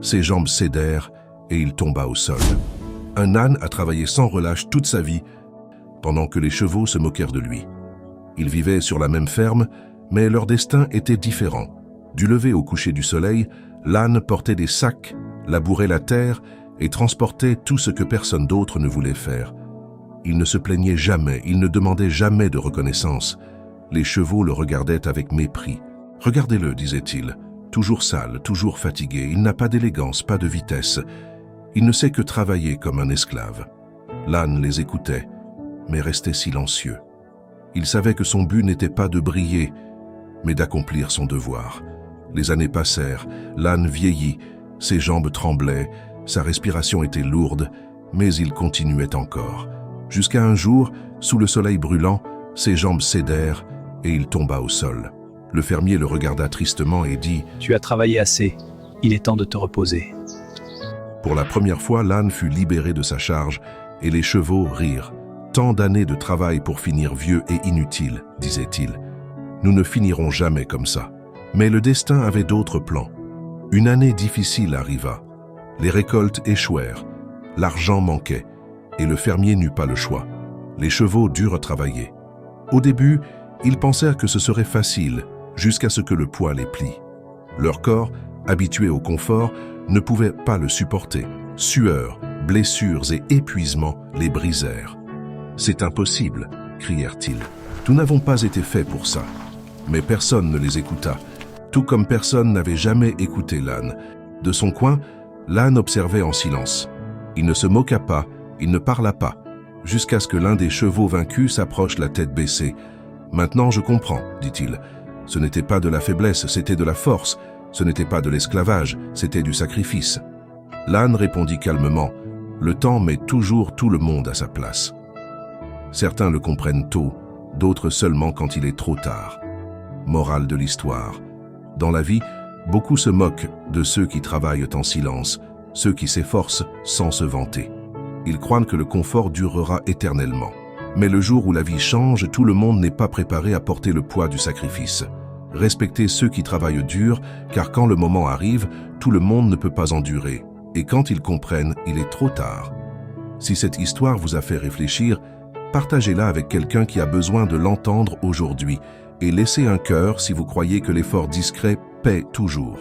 ses jambes cédèrent et il tomba au sol. Un âne a travaillé sans relâche toute sa vie, pendant que les chevaux se moquèrent de lui. Ils vivaient sur la même ferme, mais leur destin était différent. Du lever au coucher du soleil, l'âne portait des sacs, labourait la terre et transportait tout ce que personne d'autre ne voulait faire. Il ne se plaignait jamais, il ne demandait jamais de reconnaissance. Les chevaux le regardaient avec mépris. « Regardez-le », disait-il, « toujours sale, toujours fatigué, il n'a pas d'élégance, pas de vitesse. Il ne sait que travailler comme un esclave. » L'âne les écoutait, mais restait silencieux. Il savait que son but n'était pas de briller, mais d'accomplir son devoir. Les années passèrent, l'âne vieillit, ses jambes tremblaient, sa respiration était lourde, mais il continuait encore. Jusqu'à un jour, sous le soleil brûlant, ses jambes cédèrent et il tomba au sol. Le fermier le regarda tristement et dit « Tu as travaillé assez, il est temps de te reposer. » Pour la première fois, l'âne fut libéré de sa charge et les chevaux rirent. « Tant d'années de travail pour finir vieux et inutile, » disait-il. « Nous ne finirons jamais comme ça. » Mais le destin avait d'autres plans. Une année difficile arriva. Les récoltes échouèrent, l'argent manquait, et le fermier n'eut pas le choix. Les chevaux durent travailler. Au début, ils pensèrent que ce serait facile, jusqu'à ce que le poids les plie. Leur corps, habitué au confort, ne pouvait pas le supporter. Sueur, blessures et épuisement les brisèrent. « C'est impossible !» crièrent-ils. « Nous n'avons pas été faits pour ça. » Mais personne ne les écouta, tout comme personne n'avait jamais écouté l'âne. De son coin, l'âne observait en silence. Il ne se moqua pas, il ne parla pas, jusqu'à ce que l'un des chevaux vaincus s'approche la tête baissée. « Maintenant je comprends, dit-il. Ce n'était pas de la faiblesse, c'était de la force. Ce n'était pas de l'esclavage, c'était du sacrifice. » L'âne répondit calmement. « Le temps met toujours tout le monde à sa place. » Certains le comprennent tôt, d'autres seulement quand il est trop tard. Morale de l'histoire. Dans la vie, beaucoup se moquent de ceux qui travaillent en silence, ceux qui s'efforcent sans se vanter. Ils croient que le confort durera éternellement. Mais le jour où la vie change, tout le monde n'est pas préparé à porter le poids du sacrifice. Respectez ceux qui travaillent dur, car quand le moment arrive, tout le monde ne peut pas endurer. Et quand ils comprennent, il est trop tard. Si cette histoire vous a fait réfléchir, partagez-la avec quelqu'un qui a besoin de l'entendre aujourd'hui et laissez un cœur si vous croyez que l'effort discret paie toujours.